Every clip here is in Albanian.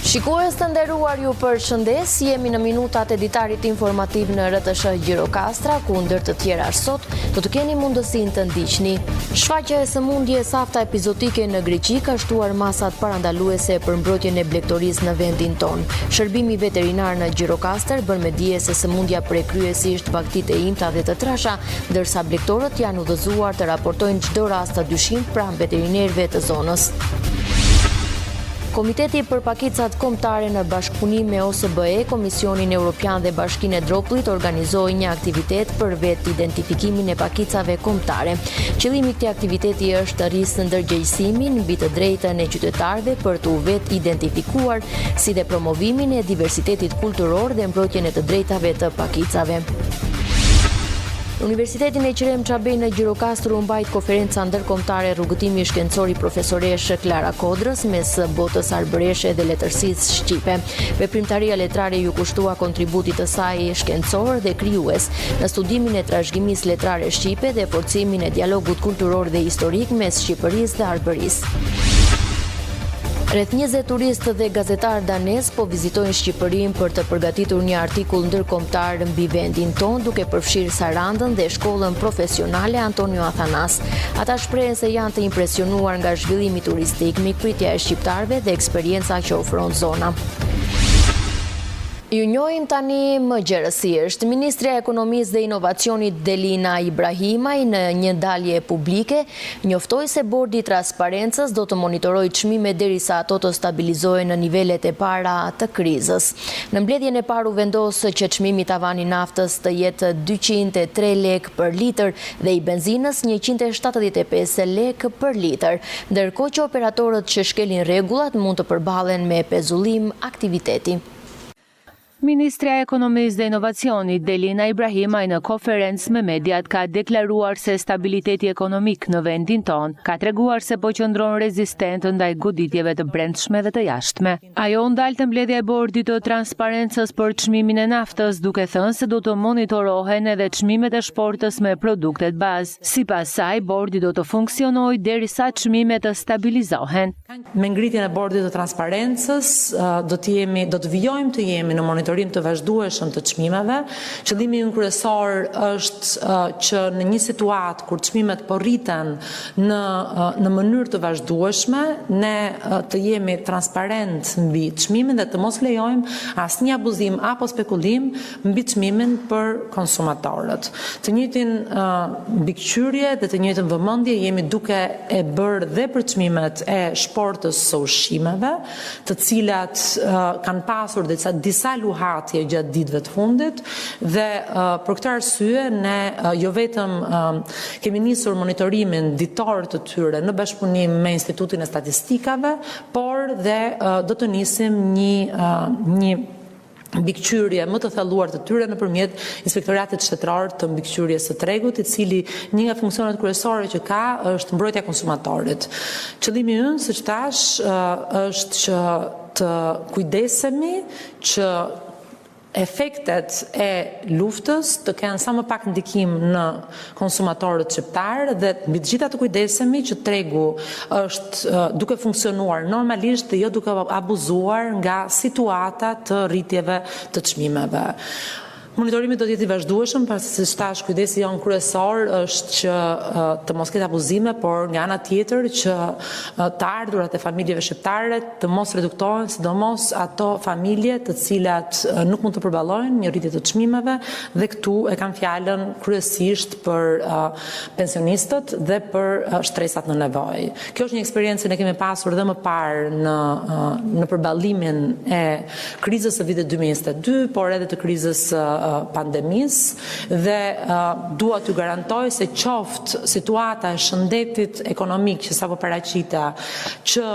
Shikues të nderuar, ju përshëndes, jemi në minutat e ditarit informativ në RTS Gjirokastra, ku ndër të tjera sot do të keni mundësinë të ndiqni. Shfaqja e sëmundjes afta epizodike në Greqi ka shtuar masat parandaluese për mbrojtjen e blegtorisë në vendin ton. Shërbimi veterinar në Gjirokastër bën me dije se sëmundja kryesisht baktitë e imta dhe të trasha, ndërsa blegtorët janë udhëzuar të raportojnë çdo rast të dyshim pranë veterinerëve të zonës. Komiteti për pakicat kombëtare në bashkëpunim me OSBE, Komisionin Evropian dhe Bashkinë e Dropullit organizoi një aktivitet për vetë identifikimin e pakicave kombëtare. Qëllimi i këtij aktiviteti është të rrisë ndërgjegjësimin mbi të drejtën e qytetarëve për të u vetë identifikuar, si dhe promovimin e diversitetit kulturor dhe mbrojtjen e të drejtave të pakicave. Universitetin e Qerem Çabej në Gjirokastër u mbajt konferenca ndërkombëtare rrugëtimi shkencor i profesoresh Klara Kodrës mes botës arbëreshe dhe letërsisë shqipe. Veprimtaria letrare ju kushtua kontributit të saj shkencor dhe krijues në studimin e trashëgimisë letrare shqipe dhe forcimin e dialogut kulturor dhe historik mes Shqipërisë dhe Arbërisë. Rreth 20 turistë dhe gazetar danez po vizitojnë Shqipërinë për të përgatitur një artikull ndërkombëtar mbi vendin ton, duke përfshirë Sarandën dhe shkollën profesionale Antonio Athanas. Ata shprehen se janë të impresionuar nga zhvillimi turistik, mikpritja e shqiptarëve dhe eksperjenca që ofron zona. Ju njohim tani më gjerësisht. Ministrja e Ekonomisë dhe Inovacionit Delina Ibrahimaj në një dalje publike njoftoi se bordi i transparencës do të monitorojë çmimet derisa ato të stabilizohen në nivelet e para të krizës. Në mbledhjen e parë u vendos që çmimi i tavanit naftës të jetë 203 lek për litër dhe i benzinës 175 lek për litër, ndërkohë që operatorët që shkelin rregullat mund të përballen me pezullim aktiviteti. Ministrja e Ekonomisë dhe Inovacionit Delina Ibrahimaj në konferencë me mediat ka deklaruar se stabiliteti ekonomik në vendin ton ka treguar se po qëndron rezistent ndaj goditjeve të brendshme dhe të jashtme. Ajo ndalë të mbledhja e bordit të transparencës për çmimin e naftës, duke thënë se do të monitorohen edhe çmimet e shportës me produktet bazë. Sipas saj, bordi do të funksionojë derisa çmimet të stabilizohen. Me ngritjen e bordit të transparencës do të vijojmë të jemi në monitorim të vazhdueshëm të çmimeve. Qëllimi ynë kryesor është që në një situatë kur çmimet po rriten në mënyrë të vazhdueshme, ne të jemi transparent mbi çmimin dhe të mos lejojmë asnjë abuzim apo spekulim mbi çmimin për konsumatorët. Të njëjtin mbikëqyrje dhe të njëjtën vëmendje jemi duke e bërë dhe për çmimet e shportës së ushqimeve, të cilat kanë pasur disa luhatje gjatë ditëve të fundit dhe për këtë arsye ne jo vetëm kemi nisur monitorimin ditor të tyre në bashkëpunim me Institutin e Statistikave, por dhe do të nisim një mbikëqyrje më të thelluar të tyre nëpërmjet Inspektoratit Shtetëror të Mbikëqyrjes së Tregut, i cili një nga funksionet kryesore që ka është mbrojtja e konsumatorit. Qëllimi ynë, siç thash, është që të kujdesemi që efektet e luftës të kenë sa më pak ndikim në konsumatorët shqiptarë dhe mbi të gjitha të kujdesemi që tregu është duke funksionuar normalisht dhe jo duke abuzuar nga situata të rritjeve të çmimeve. Monitorimi do të jetë i vazhdueshëm, pasi siç thash, kujdesi jon kryesor është që të mos ketë abuzime, por nga ana tjetër që të ardhurat e familjeve shqiptare të mos reduktohen, sidomos ato familje të cilat nuk mund të përballojnë një rritje të çmimeve dhe këtu e kam fjalën kryesisht për pensionistët dhe për shtresat në nevojë. Kjo është një eksperiencë ne kemi pasur dhe më parë në përballimin e krizës së vitit 2022, por edhe të krizës pandemisë dhe dua t'ju garantoj se qoftë situata e shëndetit ekonomik që sapo paraqita që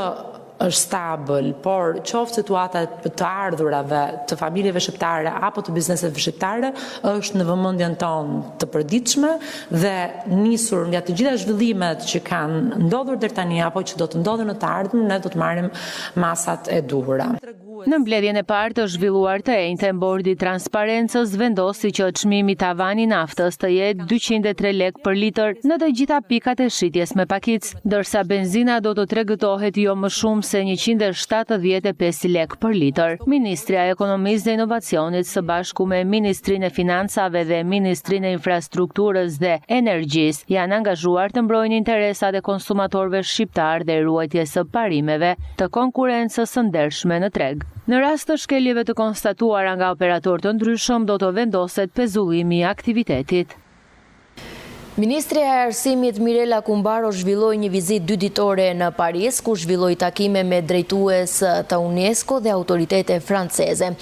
është stabil, por qoftë situata të ardhurave të familjeve shqiptare apo të bizneseve shqiptare është në vëmendjen tonë të përditshme dhe nisur nga të gjitha zhvillimet që kanë ndodhur deri tani apo që do të ndodhin në të ardhmen, ne do të marrim masat e duhura. Në mbledhjen e parë të zhvilluar të enjte, Bordi i Transparencës vendosi që çmimi tavani naftës të jetë 203 lek për litër në të gjitha pikat e shitjes me pakic, ndërsa benzina do të tregëtohet jo më shumë se 175 lek për litër. Ministria e Ekonomisë dhe Inovacionit së bashku me Ministrinë e Financave dhe Ministrinë e Infrastrukturës dhe Energjisë janë angazhuar të mbrojnë interesat e konsumatorëve shqiptar dhe ruajtjes së parimeve të konkurrencës së ndershme në treg. Në rast të shkeljeve të konstatuara nga operatorë të ndryshëm, do të vendoset pezullimi i aktivitetit. Ministria e Arsimit Mirela Kumbaro zhvilloi një vizitë 2 ditore në Paris, ku zhvilloi takime me drejtues të UNESCO dhe autoritete franceze.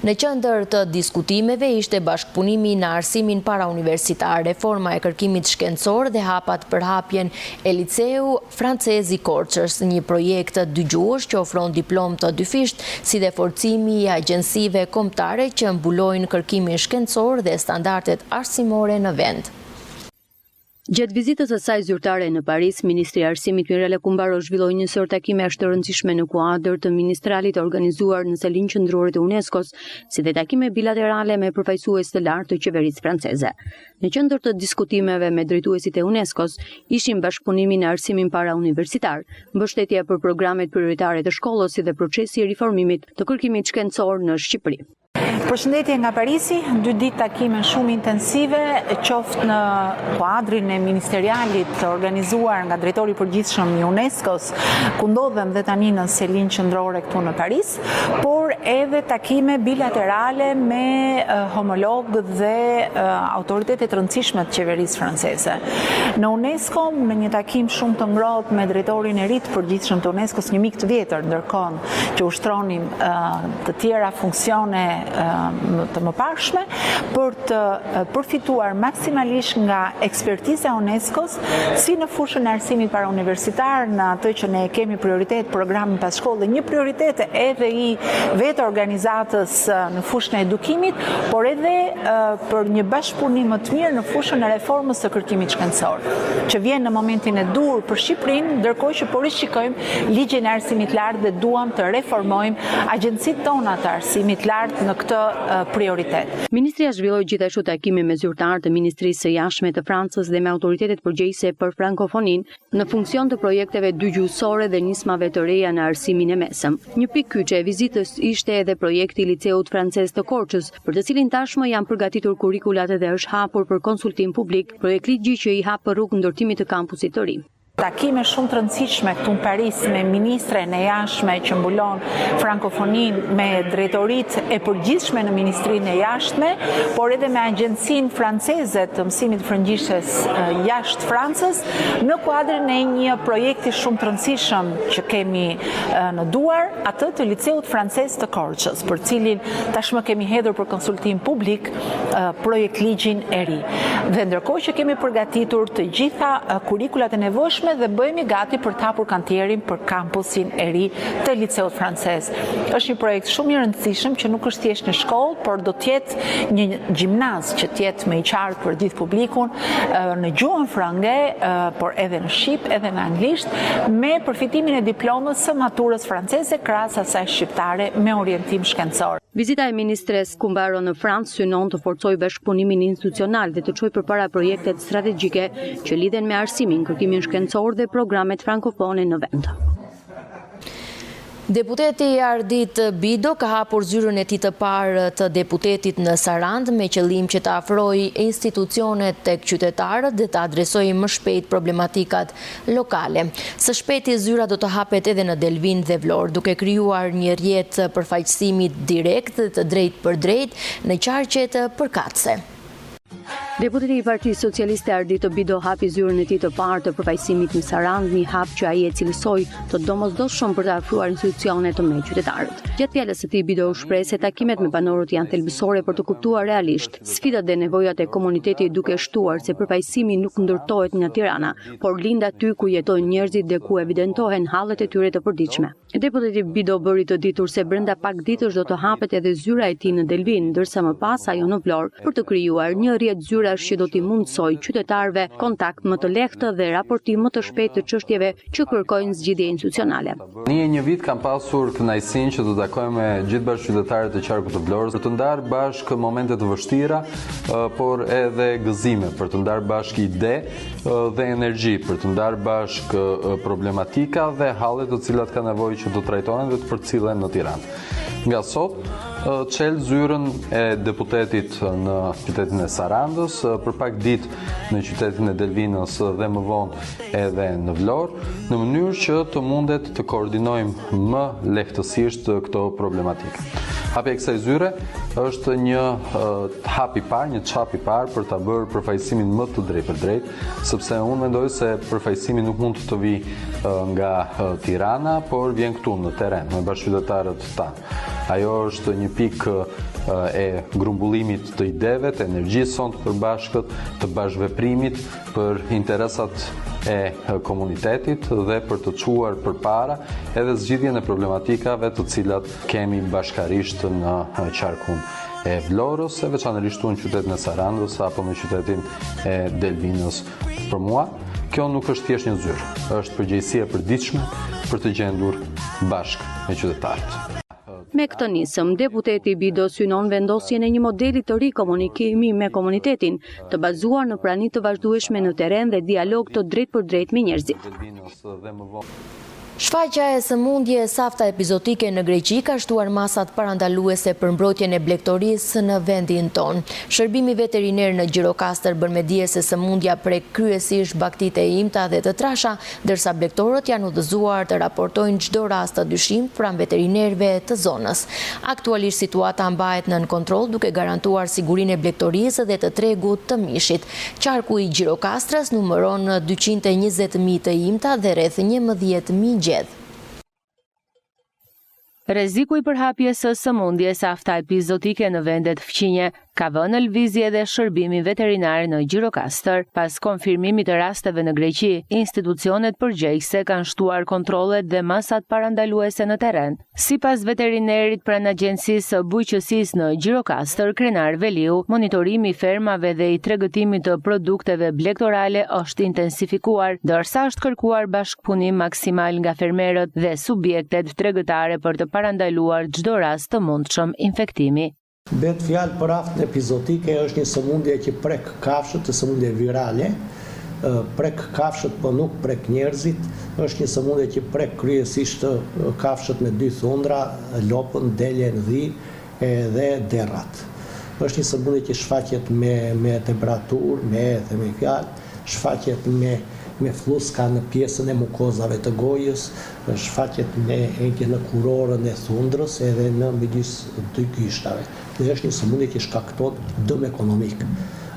Në qendër të diskutimeve ishte bashkëpunimi në arsimin parauniversitar, reforma e kërkimit shkencor dhe hapat për hapjen e liceu francez i Korçës, një projekt dëgjues që ofron diplomë të dyfisht, si dhe forcimi i agjensive kombëtare që mbulojnë kërkimin shkencor dhe standardet arsimore në vend. Gjatë vizitës së saj zyrtare në Paris, Ministri i Arsimit Mirela Kumbaro zhvilloi një sër takime ashtë të rëndësishme në kuadër të ministralit organizuar në salinë qendrore të UNESCO-s, si dhe takime bilaterale me përfaqësues të lartë të qeverisë franceze. Në qendër të diskutimeve me drejtuesit e UNESCO-s ishin bashkëpunimi në arsimin parauniversitar, mbështetja për programet prioritare të shkollës, si dhe procesi i riformimit të kërkimit shkencor në Shqipëri. Përshëndetje nga Parisi, 2 ditë takime shumë intensive, qoftë në kuadrin e ministerialit të organizuar nga drejtori i përgjithshëm i UNESCO-s, ku ndodhem dhe tani në selinë qendrore këtu në Paris, por edhe takime bilaterale me homologë dhe autoritetet të rëndësishme të qeverisë franceze. Në UNESCO, në një takim shumë të ngrohtë me drejtorin e ri të përgjithshëm të UNESCO-s, një mik të vjetër ndërkohë që ushtronin të tjera funksione të mëparshme, për të përfituar maksimalisht nga ekspertiza e UNESCO-s, si në fushën e arsimit parauniversitar, në atë që ne kemi prioritet programin pas shkollë, një prioritet edhe i vetë organizatës në fushën e edukimit, por edhe për një bashkëpunim më të mirë në fushën e reformës së kërkimit shkencor, që vjen në momentin e dur për Shqipërinë, ndërkohë që po rishikojmë ligjin e arsimit lartë dhe duam të reformojmë agjencitë tona të arsimit lartë në këtë prioritet. Ministria zhvilloi gjithashtu takime me zyrtarë të Ministrisë së Jashtme të Francës dhe me autoritetet përgjegjëse për frankofoninë në funksion të projekteve dygjuesore dhe nismave të reja në arsimin e mesëm. Një pikë kyçe e vizitës ishte edhe projekti i Liceut Francez të Korçës, për të cilin tashmë janë përgatitur kurrikulat dhe është hapur për konsultim publik, projekt ligji që i hap rrugë ndërtimit të kampusit të ri. Takime shumë të rëndësishme këtu në Paris me ministren e jashtme që mbulon frankofonin, me drejtorit e përgjithshme në Ministrinë e Jashtme, por edhe me agjencinë franceze të mësimit frëngjishes jashtë Francës, në kuadrin e një projekti shumë të rëndësishëm që kemi në duar, atë të Liceut Francez të Korçës, për cilin tashmë kemi hedhur për konsultim publik projekt ligjin e ri. Dhe ndërkohë që kemi përgatitur të gjitha kurrikulat e nevojshme dhe bëhemi gati për të hapur kantierin për kampusin e ri të Liceut Francez. Është një projekt shumë i rëndësishëm që nuk është thjesht në shkollë, por do të jetë një gjimnaz që të jetë më i qartë për gjithë publikun në gjuhën frange, por edhe në shqip, edhe në anglisht, me përfitimin e diplomës së maturës franceze krahas asaj shqiptare me orientim shkencor. Vizita e ministres Kumbaro në Francë synon të forcojë bashkëpunimin institucional dhe të çojë përpara projektet strategjike që lidhen me arsimin, kërkimin shkencor dhe programet frankofone në vend. Deputeti Ardit Bido ka hapur zyrën e tij të parë të deputetit në Sarandë me qëllim që të afrojë institucionet tek qytetarët dhe të adresojë më shpejt problematikat lokale. Së shpejti zyra do të hapet edhe në Delvin dhe Vlorë, duke krijuar një rrjet përfaqësimi direkt të drejt për drejt në qarqet përkatëse. Deputeti i Partisë Socialiste Ardito Bido hapi zyrën e tij të parë të përfaqësimit në Sarandë, një hap që ai e cilësoi të domosdoshëm për të afruar institucionet me qytetarët. Gjatë fjalës së tij Bido u shpreh se takimet me banorët janë thelbësore për të kuptuar realisht sfidat dhe nevojat e komunitetit, duke shtuar se përfaqësimi nuk ndërtohet nga Tirana, por lind aty ku jetojnë njerëzit dhe ku evidentohen hallet e tyre të përditshme. Deputeti Bido bëri të ditur se brenda pak ditësh do të hapet edhe zyra e tij në Delvin, ndërsa më pas ajo në Vlorë, për të krijuar një rrjet zyrash që do t'i mundsojë qytetarëve kontakt më të lehtë dhe raportim më të shpejtë të çështjeve që kërkojnë zgjidhje institucionale. Një vit kam pasur kënaqësinë që të takoj me gjithë bashkëqytetarët e qarkut të Vlorës për të ndarë bashkë momente të vështira, por edhe gëzime, për të ndarë bashkë ide dhe energji, për të ndarë bashkë problematika dhe hallet të cilat ka nevojë që të trajtohen dhe të përcillen në Tiranë. Nga sot, çel zyrën e deputetit në qytetin e Sarandës, për pak ditë në qytetin e Delvinës dhe më vonë edhe në Vlorë, në mënyrë që të mundet të koordinojmë më lehtësisht këto problematikë. Hapja e kësaj zyre është një hap i parë, një çap i parë për ta bërë përfaqësimin më të drejtpërdrejtë, sepse unë mendoj se përfaqësimi nuk mund të vijë nga Tirana, por vjen këtu në terren me bashkëqytetarët tanë. Ajo është një pikë e grumbullimit të ideve, të energjisë sonë të përbashkët, të bashkëveprimit për interesat e komunitetit dhe për të çuar përpara edhe zgjidhjen e problematikave të cilat kemi bashkarisht në qarkun e Vlorës, e veçanërisht në qytetin e Sarandës apo në qytetin e Delvinës. Për mua, kjo nuk është thjesht një zyrë, është përgjegjësi e përditshme për të gjendur bashkë me qytetarët. Me këtë nisëm, deputeti Bido synon vendosjen e një modeli të ri komunikimi me komunitetin, të bazuar në prani të vazhdueshme në terren dhe dialog të drejtpërdrejt me njerëzit. Shfaqja e sëmundje safta epizotike në Greqi ka shtuar masat parandaluese për mbrojtjen e blegtorisë në vendin ton. Shërbimi veteriner në Gjirokastër bën me dije se sëmundja prek kryesisht baktitë e imta dhe të trasha, ndërsa blegtorët janë udhëzuar të raportojnë çdo rast të dyshimit pranë veterinerëve të zonës. Aktualisht situata mbahet nën kontroll duke garantuar sigurinë e blegtorisë dhe të tregut të mishit. Qarku i Gjirokastrës numëron 220.000 të imta dhe rreth 11.000 gjedh. Rreziku i përhapjes së sëmundjes afta epizotike në vendet fqinje ka vënë në lëvizje dhe shërbimi veterinar në Gjirokastër. Pas konfirmimit të rasteve në Greqi, institucionet përgjegjëse kanë shtuar kontrollet dhe masat parandaluese në terren. Sipas veterinerit pranë Agjencisë së Bujqësisë në Gjirokastër, Krenar Veliu, monitorimi i fermave dhe i tregëtimit të produkteve blegtorale është intensifikuar, ndërsa është kërkuar bashkëpunim maksimal nga fermerët dhe subjektet tregëtare për të parandaluar çdo rast të mundshëm infektimi. Bet fjalë për aftën epizotike është një sëmundje që prek kafshët, të sëmundje virale, prek kafshët për nuk prek njerëzit, është një sëmundje që prek kryesisht kafshët me dy thundra, lopën, deljen, dhi dhe derrat. Është një sëmundje që shfaqet me temperaturë, me fjalë, shfaqet me fluska në pjesën e mukozave të gojës, shfaqet me engjë në kurorën e thundrës edhe në midis dy gishtave. Dhe është një sëmundje që shkakton dëm ekonomik.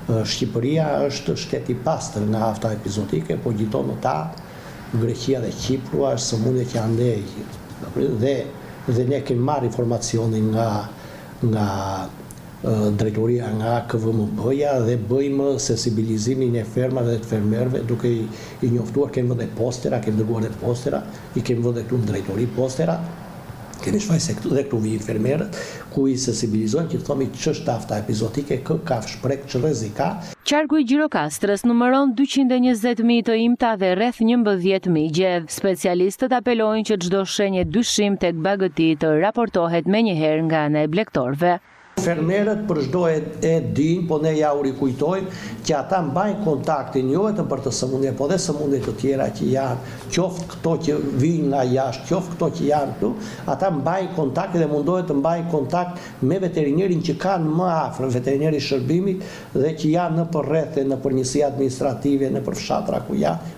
Shqipëria është shtet i pastër nga afta epizotike, po gjithon në ta Greqia dhe Kipru është sëmundje që andej dhe ne kemi marrë informacionin nga drejtoria nga KVMP-ja dhe bëjmë sensibilizimin e fermave dhe të fermerëve duke i njoftuar, kemi vënë postera, kemi dërguar dhe postera, i kemi vënë këtu në drejtori postera, kemi shfaqse këtu dhe këtu vijnë fermerët ku i sensibilizojnë që thomi ç'është afta epizotike, kë kafsh prek, ç'rrezik ka. Qarku i Gjirokastrës numëron 220.000 të imta dhe rreth 11.000 gjedh. Specialistët apelojnë që çdo shenjë dyshim tek bagëti të raportohet menjëherë nga ana e blegtorëve. Fermerët për çdo e dinë, po ne ja u rikujtojmë që ata mbajnë kontaktin jo vetëm për të sëmundje, po dhe sëmundje të tjera që janë, qoftë këto që vijnë nga jashtë, qoftë këto që janë këtu, ata mbajnë kontakt dhe mundohet të mbajnë kontakt me veterinerin që kanë më afër, veterineri shërbimit dhe që janë në përreth, në përgjithësi administrative, në për fshatra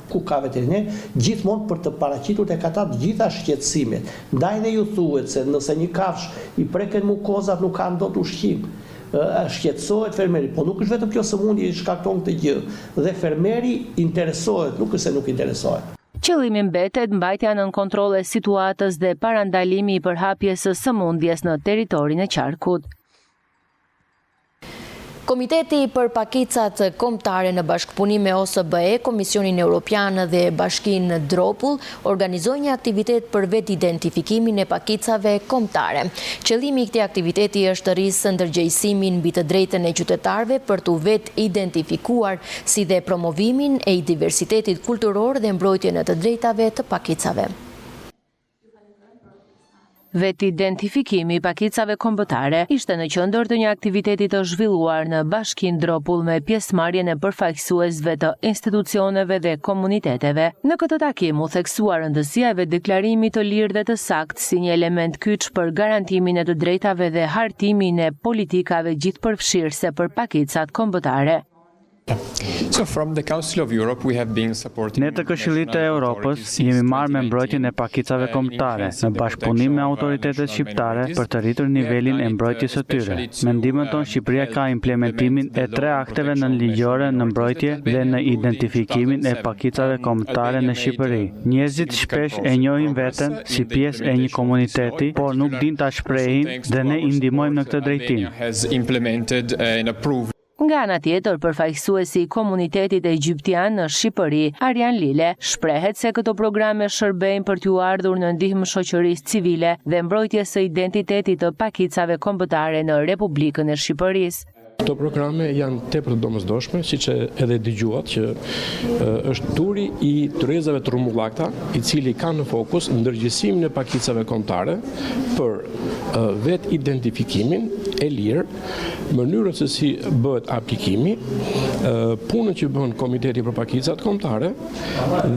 ku ka veteriner, gjithmonë për të paraqitur tek ata të gjitha shqetësimet. Ndaj dhe ju thuhet se nëse një kafsh i preken mukozat nuk kanë dot ushqim. Shqetësohet fermeri, po nuk është vetëm kjo sëmundje që shkakton këtë gjë. Dhe fermeri interesohet, nuk është se nuk interesohet. Qëllimi mbetet mbajtja nën kontroll e situatës dhe parandalimi i përhapjes së sëmundjes në territorin e qarkut. Komiteti për pakicat kombëtare në bashkëpunim me OSBE, Komisionin Evropian dhe Bashkinë Dropull organizojnë një aktivitet për vetë identifikimin e pakicave kombëtare. Qëllimi i këtij aktiviteti është të rrisë ndërgjegjësimin mbi të drejtën e qytetarëve për të vetë identifikuar, si dhe promovimin e diversitetit kulturor dhe mbrojtjen e të drejtave të pakicave. Vetë identifikimi i pakicave kombëtare ishte në qendër të një aktiviteti të zhvilluar në Bashkinë Dropull me pjesëmarrjen e përfaqësuesve të institucioneve dhe komuniteteve. Në këtë takim u theksua rëndësia e vetëdeklarimit të lirë dhe të saktë si një element kyç për garantimin e të drejtave dhe hartimin e politikave gjithëpërfshirëse për pakicat kombëtare. Ne të Këshillit të Europës jemi marrë me mbrojtjen e pakicave kombëtare në bashkëpunim me autoritetet shqiptare për të rritur nivelin e mbrojtjes së tyre. Me ndihmën tonë Shqipëria ka implementimin e 3 akteve nënligjore në mbrojtje dhe në identifikimin e pakicave kombëtare në Shqipëri. Njerëzit shpesh e njohin veten si pjesë e një komuniteti, por nuk din ta shprehin dhe ne i ndihmojmë në këtë drejtim. Nga ana tjetër, përfaqësuesi i komunitetit egjiptian në Shqipëri, Arjan Lile, shprehet se këto programe shërbejnë për t'u ardhur në ndihmë shoqërisë civile dhe mbrojtjes së identitetit të pakicave kombëtare në Republikën e Shqipërisë. Këto programe janë tepër të domosdoshme, siç edhe dëgjuat që është turi i tyrezave të rrumullakta, i cili ka në fokus ndërgjegjësimin e pakicave kombëtare për vetë identifikimin e lirë, mënyrën se si bëhet aplikimi, punën që bën Komiteti për pakicat kombëtare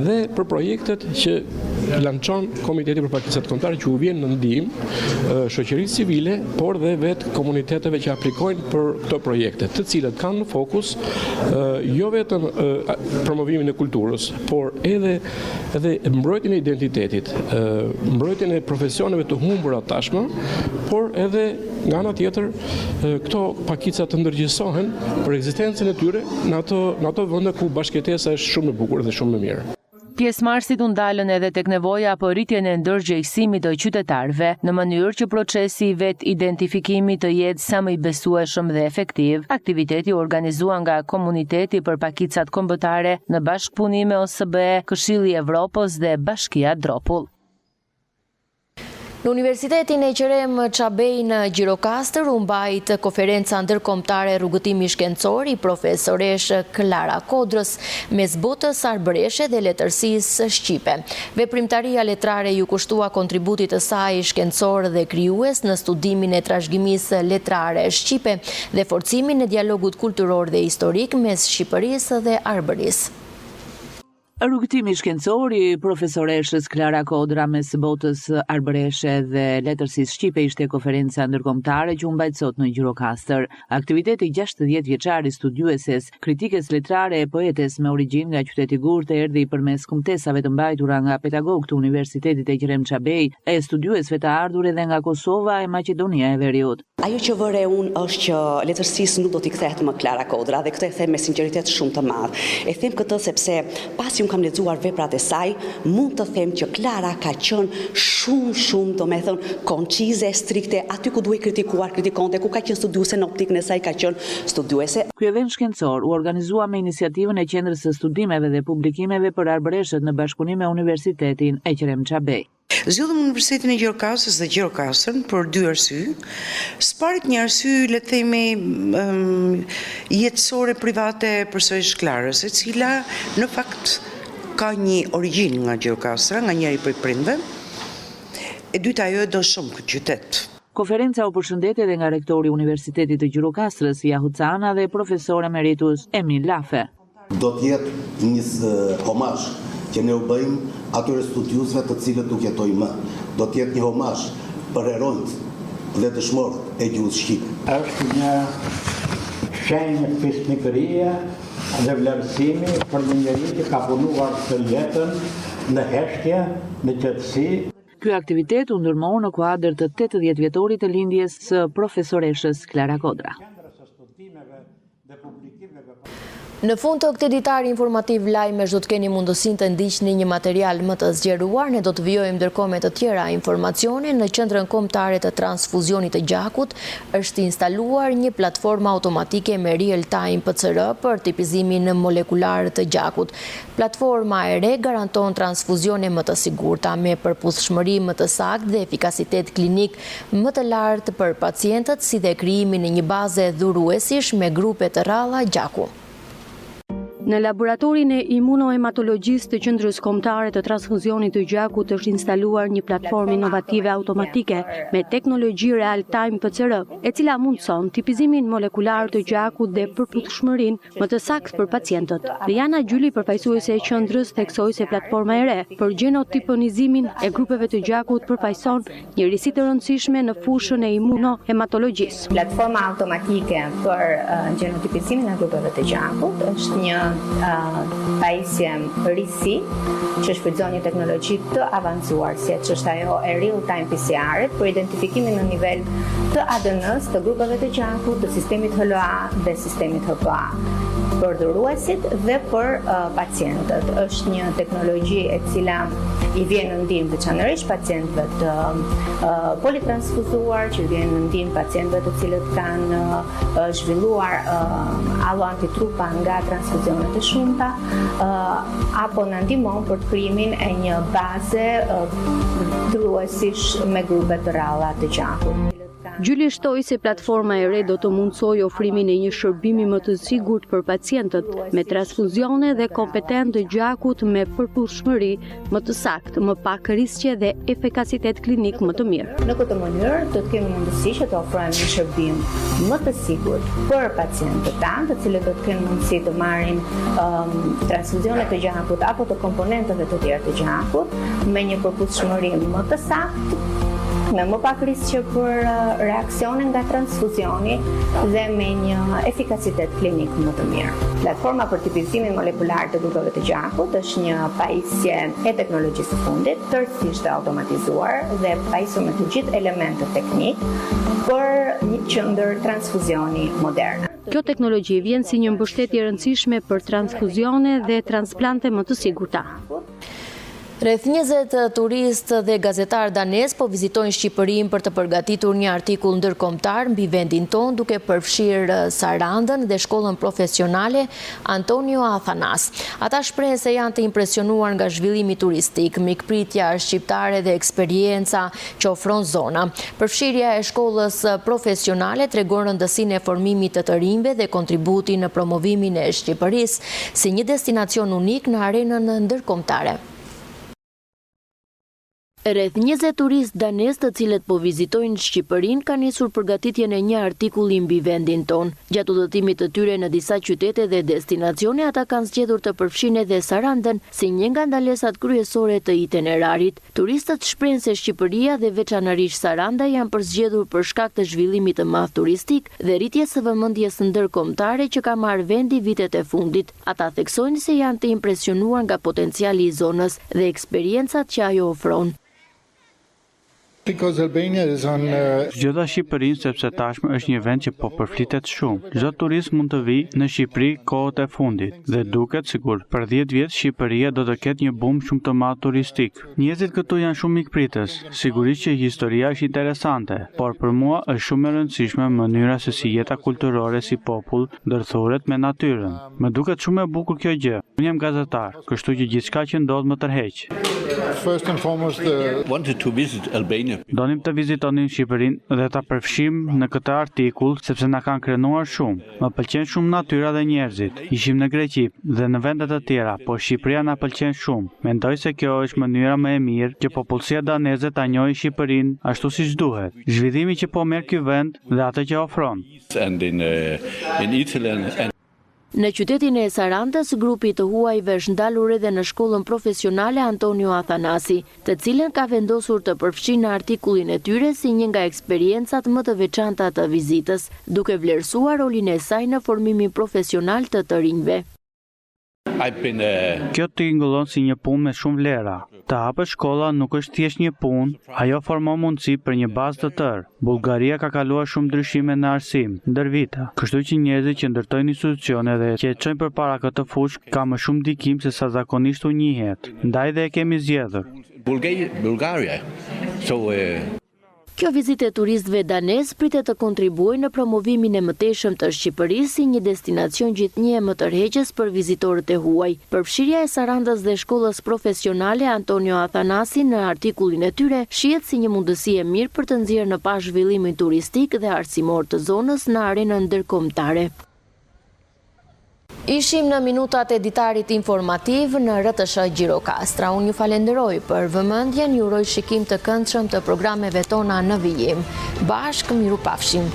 dhe për projektet që lançon Komiteti për pakicat kombëtare që u vjen në ndihmë shoqërisë civile, por dhe vetë komuniteteve që aplikojnë për këto projekte, të cilët kanë në fokus jo vetëm promovimin e kulturës, por edhe mbrojtjen e identitetit, mbrojtjen e profesioneve të humbura tashmë, por edhe nga ana tjetër këto pakica të ndërgjegjësohen për ekzistencën e tyre në ato vende ku bashkëtesa është shumë e bukur dhe shumë e mirë. Pjesëmarrësit u ndalën edhe tek nevoja për rritjen e ndërgjegjësimit të qytetarëve, në mënyrë që procesi i vetë identifikimit të jetë sa më i besueshëm dhe efektiv. Aktiviteti u organizua nga Komuniteti për pakicat kombëtare në bashkëpunim me OSBE, Këshilli i Evropës dhe Bashkia Dropull. Në Universitetin e Qerem Çabej në Gjirokastër u mbajt konferenca ndërkombëtare rrugëtimi shkencor i profesoresh Klara Kodrës mes botës arbëreshe dhe letërsisë shqipe. Veprimtaria letrare ju kushtua kontributit të saj shkencor dhe krijues në studimin e trashëgimisë letrare shqipe dhe forcimin e dialogut kulturor dhe historik mes Shqipërisë dhe Arbërisë. Rrugëtimi shkencor i profesoreshës Klara Kodra mes botës arbëreshe dhe letërsisë shqipe ishte konferenca ndërkombëtare që u mbajt sot në Gjirokastër. Aktiviteti 60 vjeçar i studiueses, kritikes letrare e poetes me origjinë nga qyteti Gurtë erdhi përmes kumtesave të mbajtura nga pedagog të Universitetit e Qerem Çabej e studiuesve të ardhur edhe nga Kosova e Maqedonia e Veriut. Ajo që vëre unë është që letërsisë nuk do t'i kthehet më Klara Kodra dhe këtë e them me sinqeritet shumë të madh. E them këtë sepse pasi kam lexuar veprat e saj, mund të them që Klara ka qenë shumë, domethënë, koncize, strikte, aty ku duhet kritikuar, kritikonte, ku ka qenë studiuese në optikën e saj, ka qenë studiuese. Ky event shkencor u organizua me iniciativën e Qendrës së Studimeve dhe Publikimeve për Arbëreshët në bashkëpunim me Universitetin e Qerem Çabej. Zgjodhëm Universitetin e Gjirokastrës dhe Gjirokastër për 2 arsye. Së pari një arsye, le të themi, jetësore private personazhit Klarës, e cila në fakt ka një origjinë nga Gjirokastra, nga njëri prej prindve. E dyta, ajo e do shumë këtë qytet. Konferenca u përshëndet edhe nga rektori i Universitetit të Gjirokastrës, Jahu Cana dhe profesor emeritus Emil Lafe. Do të jetë një homazh që ne u bëjmë atyre studiusve të cilët nuk jetojnë më. Do të jetë një homazh për heronjt dhe dëshmorët e gjuhës shqipe. Është një shenjë fisnikërie dhe vlerësimi për një njeri që ka punuar të jetën në heshtje, në qetësi. Ky aktivitet u ndërmor në kuadër të 80 vjetorit të lindjes së profesoreshës Klara Kodra. Në fund të këtij ditari informativ lajmesh do të keni mundësinë të ndiqni një material më të zgjeruar. Ne do të vijojmë ndërkohë me të tjera informacione. Në Qendrën Kombëtare të Transfuzionit të Gjakut është instaluar një platformë automatike me real time PCR për tipizimin molekular të gjakut. Platforma e re garanton transfuzione më të sigurta me përputhshmëri më të saktë dhe efikasitet klinik më të lartë për pacientët, si dhe krijimin e një baze dhuruesish me grupe të rralla gjaku. Në laboratorin e imunohematologjisë të Qendrës Kombëtare të Transfuzionit të Gjakut është instaluar një platformë inovative automatike me teknologji real-time PCR, e cila mundson tipizimin molekular të gjakut dhe përputhshmërinë më të saktë për pacientët. Diana Gjyli, përfaqësuese e qendrës, theksoi se platforma e re për genotiponizimin e grupeve të gjakut përfaqëson një risi të rëndësishme në fushën e imunohematologjisë. Platforma automatike për genotipizimin e grupeve të gjakut është një pajisje risi që shfrytëzon një teknologji të avancuar, si që është ajo e real-time PCR-it për identifikimin në nivel të ADN-s të grupeve të gjakut, të sistemit HLA dhe sistemit HPA për dhuruesit dhe për pacientët. Është një teknologji e cila i vjen në ndihmë veçanërisht pacientëve të politransfuzuar, që i vjen në ndihmë pacientëve të cilët kanë zhvilluar alloantitrupa nga transfuzionet e shumta, apo në ndihmon për të krijimin e një baze dhuruesish me grupe të rralla të gjakut. Gjyli shtoi se platforma e re do të mundsojë ofrimin e një shërbimi më të sigurt për pacientët, me transfuzione dhe kompetent të gjakut me përputhshmëri më të saktë, më pak riskje dhe efikasitet klinik më të mirë. Në këtë mënyrë do të kemi mundësi që të ofrojmë një shërbim më të sigurt për pacientët tanë, të cilët do të kenë mundësi të marrin transfuzione të gjakut apo të komponenteve të tjerë të gjakut me një përputhshmëri më të saktë, me më pak riskje për reaksione nga transfuzioni dhe me një efikasitet klinik më të mirë. Platforma për tipizimin molekular të grupeve të gjakut është një pajisje e teknologjisë së fundit, tërësisht automatizuar dhe pajisur me të gjithë elementët teknik për një qendër transfuzioni moderne. Kjo teknologji vjen si një mbështetje e rëndësishme për transfuzione dhe transplante më të sigurta. Rreth 20 turistë dhe gazetar danez po vizitojnë Shqipërinë për të përgatitur një artikull ndërkombëtar mbi vendin tonë, duke përfshirë Sarandën dhe shkollën profesionale Antonio Athanas. Ata shprehen se janë të impresionuar nga zhvillimi turistik, mikpritja shqiptare dhe eksperienca që ofron zona. Përfshirja e shkollës profesionale tregon rëndësinë e formimit të rinjve dhe kontributin në promovimin e Shqipërisë si një destinacion unik në arenën ndërkombëtare. Rreth 20 turistë danez të cilët po vizitojnë Shqipërinë kanë nisur përgatitjen e një artikulli mbi vendin tonë. Gjatë udhëtimit të tyre në disa qytete dhe destinacione, ata kanë zgjedhur të përfshinë edhe Sarandën si një nga ndalesat kryesore të itinerarit. Turistët shprehen se Shqipëria dhe veçanërisht Saranda janë përzgjedhur për shkak të zhvillimit të madh turistik dhe rritjes së vëmendjes ndërkombëtare që ka marrë vendi vitet e fundit. Ata theksojnë se janë të impresionuar nga potenciali i zonës dhe eksperiencat që ajo ofron. Zgjodha Shqipërinë sepse tashmë është një vend që po përflitet shumë. Çdo turist mund të vijë në Shqipëri kohët e fundit dhe duket sikur për 10 vjet Shqipëria do të ketë një bum shumë të madh turistik. Njerëzit këtu janë shumë mikpritës. Sigurisht që historia është interesante, por për mua është shumë e rëndësishme mënyra se si jeta kulturore si popull ndërthuret me natyrën. Më duket shumë e bukur kjo gjë. Unë jam gazetar, kështu që gjithçka që ndodh më tërheq. First and foremost, wanted to visit Albania. Donim të vizitonim Shqipërinë dhe ta përfshim në këtë artikull sepse na kanë krenuar shumë. Më pëlqen shumë natyra dhe njerëzit. Ishim në Greqi dhe në vende të tjera, por Shqipëria na pëlqen shumë. Mendoj se kjo është mënyra më e mirë që popullsia daneze ta njohë Shqipërinë ashtu siç duhet. Zhvillimi që po merr ky vend dhe atë që ofron. Në qytetin e Sarandës, grupi të huajve është ndalur edhe në shkollën profesionale Antonio Athanasi, të cilën ka vendosur të përfshinë në artikullin e tyre si një nga eksperiencat më të veçanta të vizitës, duke vlerësuar rolin e saj në formimin profesional të rinjve. Kjo tingëllon si një punë me shumë vlera. Të hapësh shkolla nuk është thjesht një punë, ajo formon mundësi për një bazë të tërë. Bullgaria ka kaluar shumë ndryshime në arsim ndër vite, kështu që njerëzit që ndërtojnë institucione dhe që çojnë përpara këtë fushë ka më shumë ndikim se sa zakonisht u njihet. Ndaj dhe e kemi zgjedhur. Bulgaria. Kjo vizitë e turistëve danez pritet të kontribuojë në promovimin e mëtejshëm të Shqipërisë si një destinacion gjithnjë më tërheqës për vizitorët e huaj. Përfshirja e Sarandës dhe shkollës profesionale Antonio Athanasi në artikullin e tyre shihet si një mundësi e mirë për të nxjerrë në pa zhvillimin turistik dhe arsimor të zonës në arenën ndërkombëtare. Ishim në minutat e ditarit informativ në RTS Gjirokastra. Unë ju falenderoj për vëmendjen, ju uroj shikim të këndshëm të programeve tona në vijim. Bashkë mirupafshim.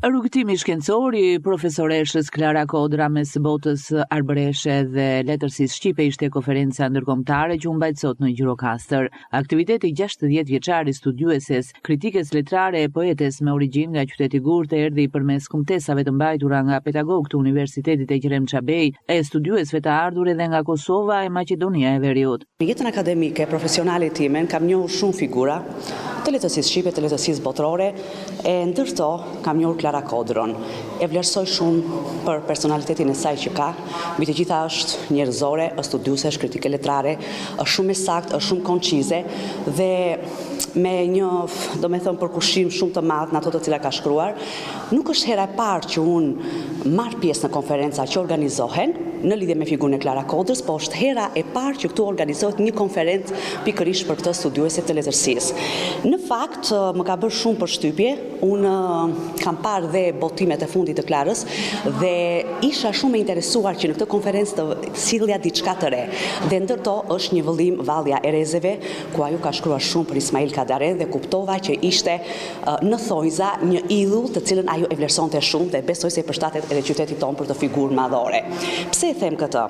Rrugëtimi shkencor i profesoreshës Klara Kodra mes botës arbëreshe dhe letërsisë shqipe ishte konferenca ndërkombëtare që u mbajt sot në Gjirokastër. Aktiviteti 60 vjeçar i studiueses, kritikes letrare e poetes me origjinë nga qyteti Gurtë erdhi përmes kumtesave të mbajtura nga pedagogët të Universitetit e Qerem Çabej, e studiuesve të ardhur edhe nga Kosova e Maqedonia e Veriut. Në jetën akademike, profesionale time, kam njohur shumë figura të letërsisë shqipe, të letërsisë botërore, e ndërto kam njohur Klara Kodrën. E vlerësoj shumë për personalitetin e saj që ka, mbi të gjitha është njerëzore, është studiuese, është kritike letrare, është shumë e saktë, është shumë koncize dhe me një, përkushim shumë të madh në ato të cilat ka shkruar. Nuk është hera e parë që unë marr pjesë në konferenca që organizohen në lidhje me figurën e Klara Kodrës, po është hera e parë që këtu organizohet një konferencë pikërisht për këtë studiuese të letërsisë. Në fakt, më ka bërë shumë përshtypje. Unë kam parë dhe botimet e fundit të Klarës dhe isha shumë e interesuar që në këtë konferencë të sillja diçka të re. Dhe ndërto është një vëllim Vallja e Rezeve, ku ajo ka shkruar shumë për Ismail Kadaren dhe kuptova që ishte në thonjza një idhull të cilën ajo e vlerësonte shumë dhe besoj se i përshtatet edhe qytetit tonë për të figurë madhore. Pse e them këtë?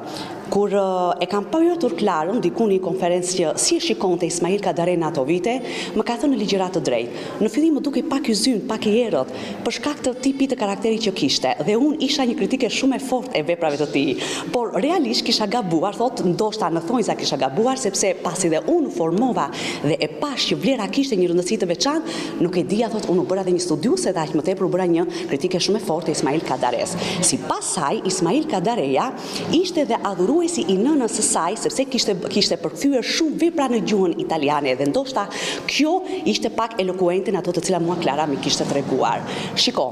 Kur e kam pyetur Klarën diku në një konferencë që si e shikonte Ismail Kadaren ato vite, më ka thënë në ligjërat të drejtë. Në fillim më dukej pak i zynë, pak i errët, për shkak të tipit të karakterit që kishte. Dhe unë isha një kritike shumë e fortë e veprave të tij. Por realisht kisha gabuar, thotë, ndoshta në thonjza kisha gabuar sepse pasi dhe unë formova dhe e pash që vlera kishte një rëndësi të veçantë, nuk e dija, thotë, unë u bëra dhe një studiuese dhe aq më tepër u bëra një kritike shumë e fortë e Ismail Kadares. Sipas saj, Ismail Kadareja ishte dhe adhuruesi i nënës së saj sepse kishte përkthyer shumë vepra në gjuhën italiane dhe ndoshta kjo ishte pak elokuente në ato të cilat mua Klara më kishte treguar. Shiko,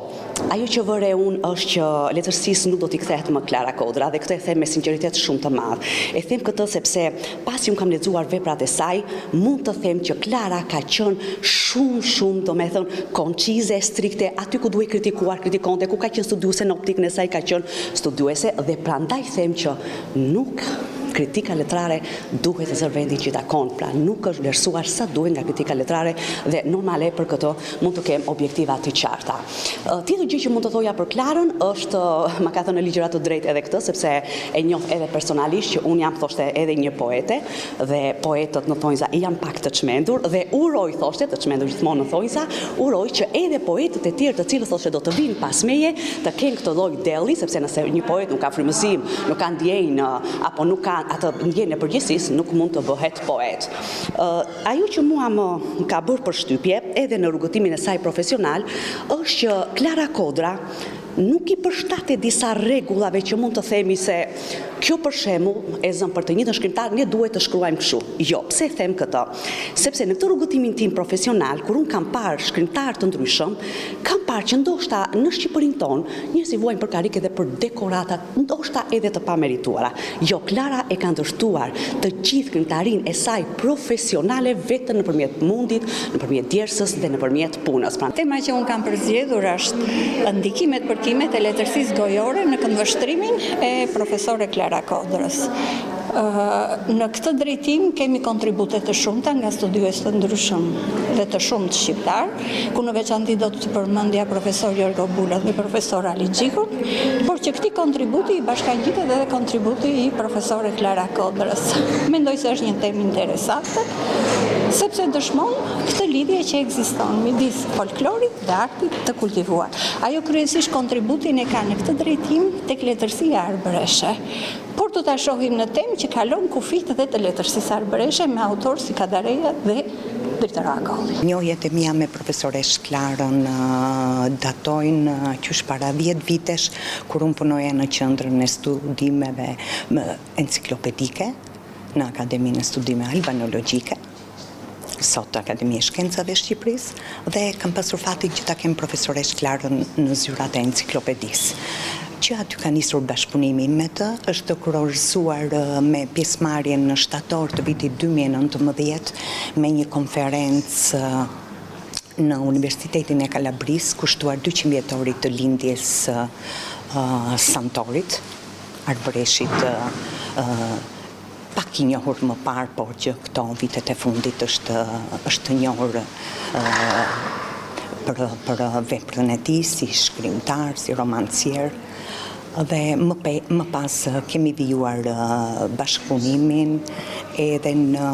ajo që vëre unë është që letërsisë nuk do t'i kthehet më Klara Kodra dhe këtë e them me sinqeritet shumë të madh. E them këtë sepse pasi unë kam lexuar veprat e saj, mund të them që Klara ka qenë shumë, domethënë, koncize, strikte, aty ku duhej kritikuar, kritikonte, ku ka qenë studiuese në optikën e saj, ka qenë studiuese dhe prandaj them që nuk kritika letrare duhet të zërë vendin që i takon, pra nuk është vlerësuar sa duhet nga kritika letrare dhe normale për këto mund të kem objektiva të qarta. Tjetër gjë që mund të thoja për Klarën është, më ka thënë në ligjërat të drejtë edhe këtë, sepse e njoh edhe personalisht që unë jam thoshte edhe një poete dhe poetët në thonjza janë pak të çmendur dhe uroj thoshte të çmendur gjithmonë në thonjza, uroj që edhe poetët e tjerë të cilët thoshte do të vinë pas meje të kenë këtë lloj delli, sepse nëse një poet nuk ka frymëzim, nuk ka ndjenjë apo nuk ka atë ndjenjë e përgjithësisë, nuk mund të bëhet poet. Ajo që mua më ka bërë përshtypje edhe në rrugëtimin e saj profesional është që Klara Kodra nuk i përshtatet disa rregullave që mund të themi se kjo për shembull e zën për të njëjtën shkrimtar ne duhet të shkruajmë kështu. Jo, pse e them këtë? Sepse në këtë rrugëtimin tim profesional, kur un kam parë shkrimtar të ndryshëm, kam parë që ndoshta në Shqipërinë tonë njerëzit vuajnë për karrikë dhe për dekoratat, ndoshta edhe të pamerituara. Jo, Klara e ka ndërtuar të gjithë shkrimtarinë e saj profesionale vetëm nëpërmjet mundit, nëpërmjet djersës dhe nëpërmjet punës. Pra, tema që un kam përzgjedhur është ndikimet përkimet e letërsisë gojore në këndvështrimin e profesore Klara Kodrës. Në këtë drejtim kemi kontribute të shumta nga studiues të ndryshëm dhe të shumt shqiptar, ku në veçanti do të përmendja profesor Jorgo Bulat dhe profesor Ali Xhikun, por që këtij kontributi i bashkangjitet edhe kontributi i profesore Klara Kodrës. Mendoj se është një temë interesante, sepse dëshmon këtë lidhje që ekziston midis folklorit dhe artit të kultivuar. Ajo kryesisht kontributin e ka në këtë drejtim tek letërsia arbëreshe. Por do ta shohim në temë që kalon kufit dhe të letërsisë arbëreshe me autor si Kadareja dhe Dritar Akolli. Njohjet e mia me profesoresh Klarën datojnë qysh para 10 vitesh, kur unë punoja në qendrën e studimeve enciklopedike në Akademinë e Studimeve Albanologjike, sot Akademia e Shkencave e Shqipërisë, dhe kam pasur fatin që ta kem profesoresh Klarën në zyrat e enciklopedisë. Që aty ka nisur bashkëpunimi me të, është kurorësuar me pjesëmarrjen në shtator të vitit 2019 me një konferencë në Universitetin e Kalabrisë, kushtuar 200 vjetorit të lindjes Santorit, arbëreshit pak i njohur më parë, por që këto vitet e fundit është njohur për veprën e tij si shkrimtar, si romancier. Dhe më pas kemi vijuar bashkëpunimin edhe në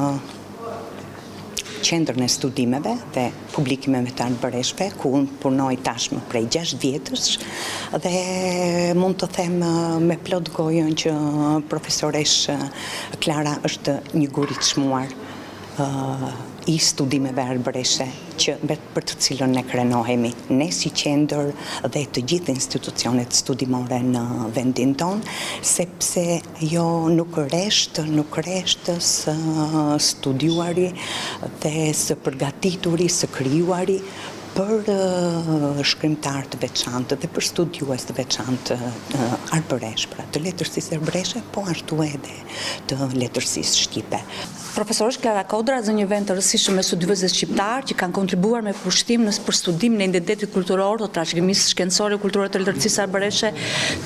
qendrën e studimeve dhe publikimeve të arbëreshve, ku unë punoj tashmë prej 6 vjetësh, dhe mund të them me plot gojën që profesoresh Klara është një gur i çmuar i studimeve arbëreshe, për të cilën ne krenohemi ne si qendër dhe të gjithë institucionet studimore në vendin ton, sepse jo nuk resht së studiuari dhe së përgatituri, së krijuari për shkrimtar të veçantë dhe për studiues të veçantë arbëresh, pra të letërsisë arbëreshe, po ashtu edhe të letërsisë shqipe. Profesoresh Klara Kodra zë një vend të rëndësishëm me studiuesve shqiptar që kanë kontribuar me pushtim për studimin e identitetit kulturor, të trashëgimisë shkencore kulturore të letërsisë arbëreshe,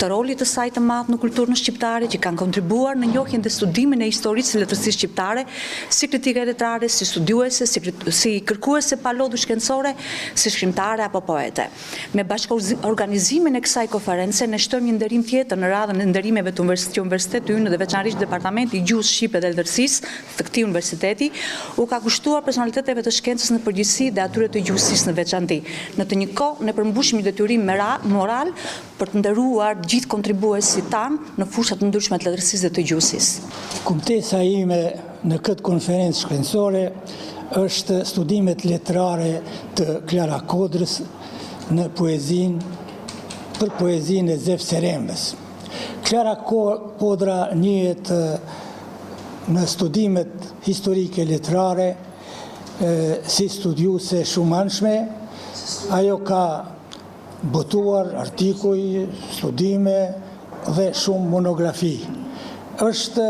të rolit të saj të madh në kulturën shqiptare, që kanë kontribuar në njohjen dhe studimin e historisë së letërsisë shqiptare, si kritike letrare, si studiuese, si kërkuese pa lodhje shkencore, si shkrimtare apo poete. Me bashkëorganizimin e kësaj konference ne shtojmë një nderim tjetër në radhën e nderimeve të Universitetit ynë dhe veçanërisht Departamenti i Gjuhës Shqipe dhe Letërsisë të këtij universiteti, u ka kushtuar personaliteteve të shkencës në përgjithësi dhe atyre të gjuhësisë në veçanti. Në të një kohë ne përmbushim një detyrim moral për të nderuar gjithë kontribuesit tanë në fushat të ndryshme të letërsisë dhe të gjuhësisë. Kumtesa ime në këtë konferencë shkencore është studimet letrare të Klara Kodrës për poezinë e Zef Serembës. Klara Kodra njihet në studimet historike letrare si studiuese shumëanshme. Ajo ka botuar artikuj, studime dhe shumë monografi. Është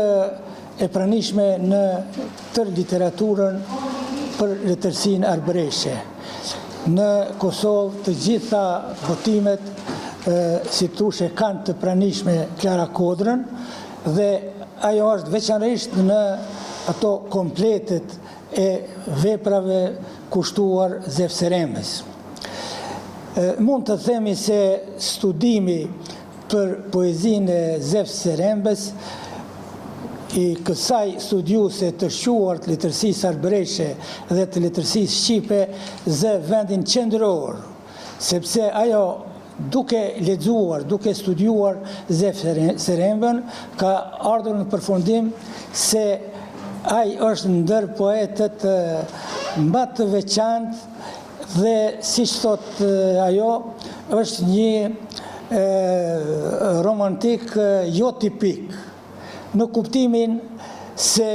e pranishme në tërë literaturën për letërsinë arbëreshe. Në Kosovë të gjitha botimet si thoshe kanë të pranishme Klara Kodrën, dhe ajo është veçanërisht në ato kompletet e veprave kushtuar Zef Serembës. Mund të themi se studimi për poezinë e Zef Serembës i kësaj studiuese të shquar të letërsisë arbëreshe dhe të letërsisë shqipe zë vendin qendror, sepse ajo duke lexuar, duke studiuar Zef Serembën, ka ardhur në përfundim se ai është ndër poetët më të veçantë dhe siç thot ajo, është një romantik jo tipik, në kuptimin se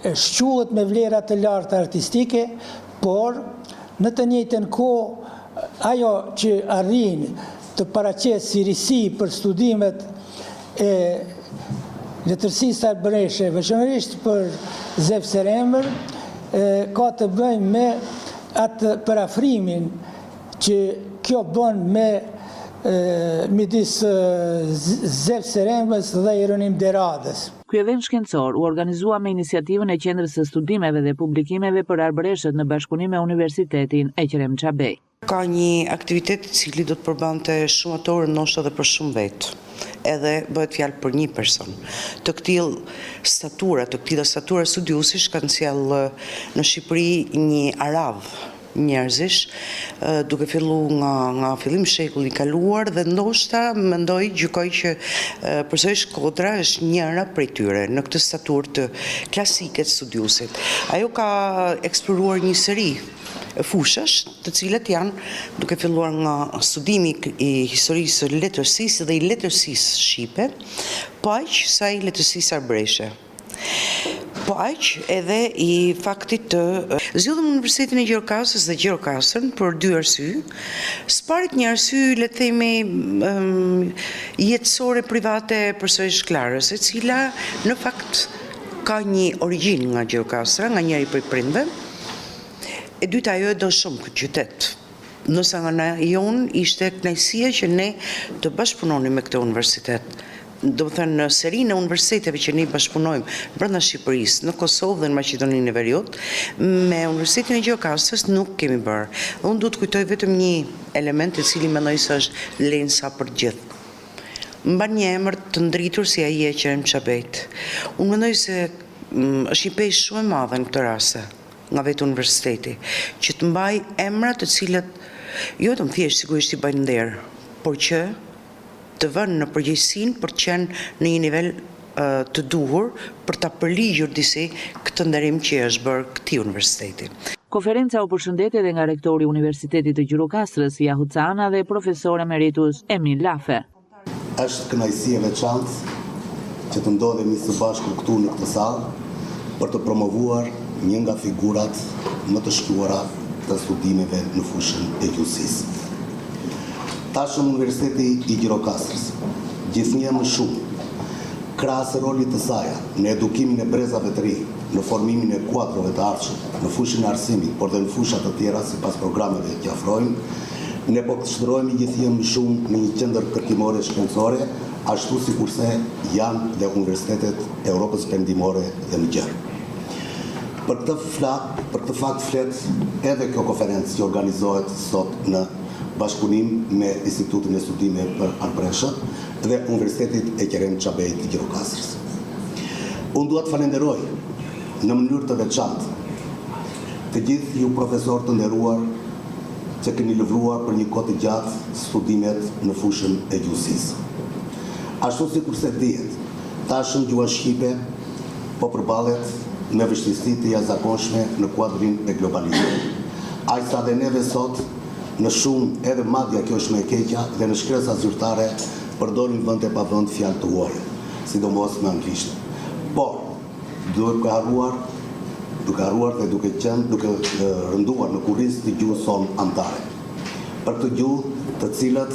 shquhet me vlera të larta artistike, por në të njëjtën kohë ajo që arrin të paraqes si risi për studimet e letërsisë arbëreshe, veçanërisht për Zef Serembën, ka të bëjë me atë parafrimin që kjo bën me midis Zef Serengës dhe Ironim Deradës. Ky event shkencor u organizua me iniciativën e Qendrës së Studimeve dhe Publikimeve për Arbëreshët në bashkëpunim me Universitetin Ekrem Çabej. Ka një aktivitet i cili do të përbante shumë autorë, ndoshta edhe për shumë vetë. Edhe bëhet fjalë për një person. Të këtilla statura studiuesish kanë sjellë në Shqipëri një arav njerëzish, duke filluar nga fillim shekulli i kaluar dhe ndoshta gjykoj që përsëri Shkodra është njëra prej tyre në këtë staturë të klasike të studiuesit. Ajo ka eksploruar një seri fushash, të cilat janë duke filluar nga studimi i historisë së letërsisë dhe i letërsisë shqipe, po aq sa i letërsisë arbëreshe. Po aq edhe i faktit të zgjodhëm Universitetin e Gjirokastrës dhe Gjirokastrën për dy arsye. Së parit një arsye, le të themi, jetësore private përsëri Klarës, e cila në fakt ka një origjinë nga Gjirokastra, nga njëri prej prindve. E dyta, ajo e do shumë këtë qytet. Nësa nga na jonë ishte kënaqësia që ne të bashkëpunonim me këtë universitet. Do të thënë në serinë e universiteteve që ne bashkëpunojmë brenda Shqipërisë, në Kosovë dhe në Maqedoninë e Veriut, me Universitetin e Gjirokastrës nuk kemi bërë. Unë duhet të kujtoj vetëm një element i cili mendoj se është lensa për gjithë. Mban një emër të ndritur si ai i Ekrem Çabejt. Unë mendoj se është një peshë shumë e madhe në këtë rast nga vetë universiteti, që të mbaj emra të cilat jo vetëm thjesht sigurisht i bëjnë nder, por që të vënë në përgjegjësinë për të qenë në një nivel të duhur për ta përligjur disi këtë nderim që është bërë këtij universiteti. Konferenca u përshëndet edhe nga rektori i Universitetit të Gjirokastrës, Yahut Cana, dhe profesor emeritus Emil Lafe. Është kënaqësi e veçantë që të ndodhemi së bashku këtu në këtë sallë për të promovuar një nga figurat më të shkruara të studimeve në fushën e gjuhësisë. Tashëm Universiteti i Gjirokastrës, gjithnjë më shumë, krahas rolit të saj në edukimin e brezave të ri, në formimin e kuadrove të ardhshëm, në fushën e arsimit, por dhe në fusha të tjera sipas programeve që afrojmë, ne po shndrohemi gjithnjë më shumë në një qendër kërkimore shkencore, ashtu sikurse janë dhe universitetet e Europës Perëndimore dhe më gjerë. Për këtë fakt flet edhe kjo konferencë që organizohet sot në bashkëpunim me Institutin e Studimeve për Arbëreshët dhe Universitetit Ekrem Çabej të Gjirokastrës. Unë dua të falenderoj në mënyrë të veçantë të gjithë ju profesorë të nderuar që keni lëvruar për një kohë të gjatë studimet në fushën e gjuhësisë. Ashtu sikurse dihet, tashëm gjuha shqipe po përballet me vështirësi të jashtëzakonshme në kuadrin e globalizimit. Aq sa dhe neve sot në shumë edhe madja kjo është më e keqja dhe në shkresa zyrtare përdorin vend e pa vend fjalë të huaja, sidomos me anglisht. Por duke harruar dhe duke rënduar në kurriz të gjuhës sonë antare. Për këtë gjuhë, të cilët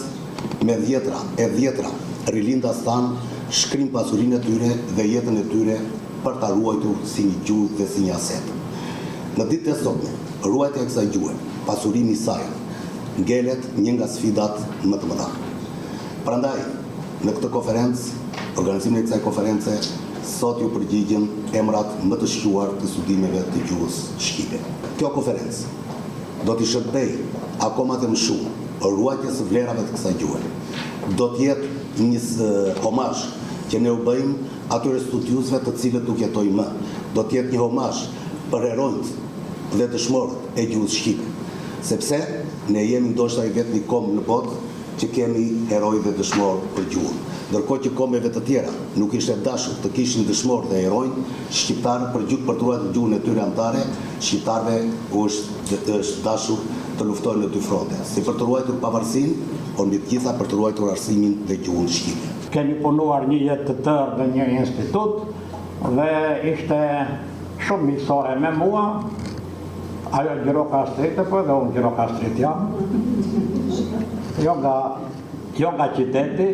me dhjetra rilindas tanë shkrim pasurinë e tyre dhe jetën e tyre për ta ruajtur si një gjuhë dhe si një aset. Në ditët e sotme, ruajtja e kësaj gjuhe, pasurimi i saj, ngelet një nga sfidat më të mëdha. Prandaj, në këtë konferencë, organizimin e kësaj konference, sot ju përgjigjen emrat më të shquar të studimeve të gjuhës shqipe. Kjo konferencë do t'i shërbej akoma dhe më shumë ruajtjes së vlerave të kësaj gjuhe. Do të jetë një homazh që ne u bëjmë atyre studiusve të cilët nuk jetojnë më. Do të jetë një homazh për heronjt dhe dëshmorët e gjuhës shqipe, sepse ne jemi ndoshta i vetmi kom në botë që kemi heroj dhe dëshmorë për gjuhën. Ndërkohë që komeve të tjera nuk ishte dashur të kishin dëshmorë dhe heroj, shqiptarët për të ruajtur gjuhën e tyre antare, shqiptarëve është dashur të luftojnë në dy fronte, si për të ruajtur pavarësinë, por mbi të gjitha për të ruajtur arsimin dhe gjuhën shqipe. Keni punuar një jetë të tërë në një institut dhe ishte shumë miqësore me mua. Ajo Gjirokastrite, po dhe unë Gjirokastrit jam. Jo nga qyteti,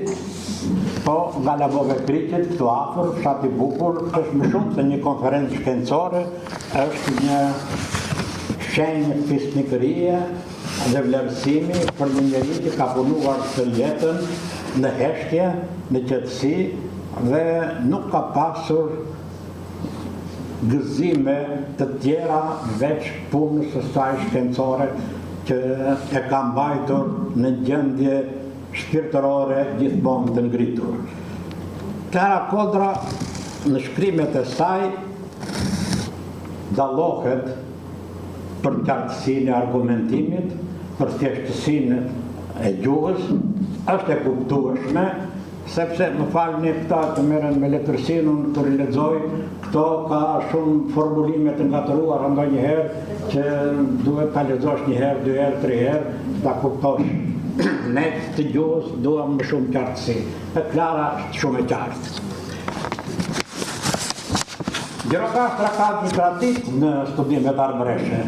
po nga Lavovekricit, këtu afër, fshati bukur, është më shumë se një konferencë shkencore, është një shenjë fisnikërie dhe vlerësimi për një njeri që ka punuar të jetën në heshtje, në qetësi dhe nuk ka pasur gëzime të tjera veç punës së saj shkencore që e ka mbajtur në gjendje shpirtërore gjithmonë të ngritur. Klara Kodra në shkrimet e saj dallohet për qartësinë e argumentimit, për thjeshtësinë e gjuhës, është e kuptueshme, sepse më falni këta që merren me letërsinë, unë kur i lexoj, këto ka shumë formulime të ngatëruara ndonjëherë që duhet ta lexosh një herë, dy herë, tre herë, ta kuptosh. Ne të gjuhës duam më shumë qartësi. E Klara është shumë e qartë. Gjirokastra ka një tradit në studimet arbëreshe.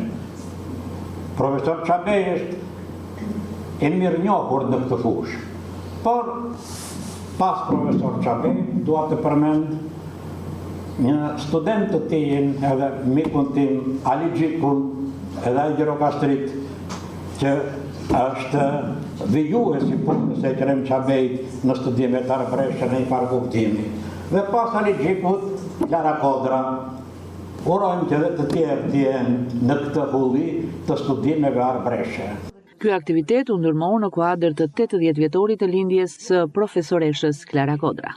Profesor Çabej është e mirënjohur në këtë fushë. Por pas profesor Çabej, dua të përmend një student të tij, edhe mikun tim Ali Xhikun, edhe ai Gjirokastrit, që është vijues i punës e Kerem Çabejt në studimet arbëreshe në një farë kuptimi. Dhe pas Ali Xhikut, Klara Kodra, urojmë që dhe të tjerë të jenë në këtë hulli të studimeve arbëreshe. Ky aktivitet u ndërmor në kuadër të 80 vjetorit të lindjes së profesoreshës Klara Kodra.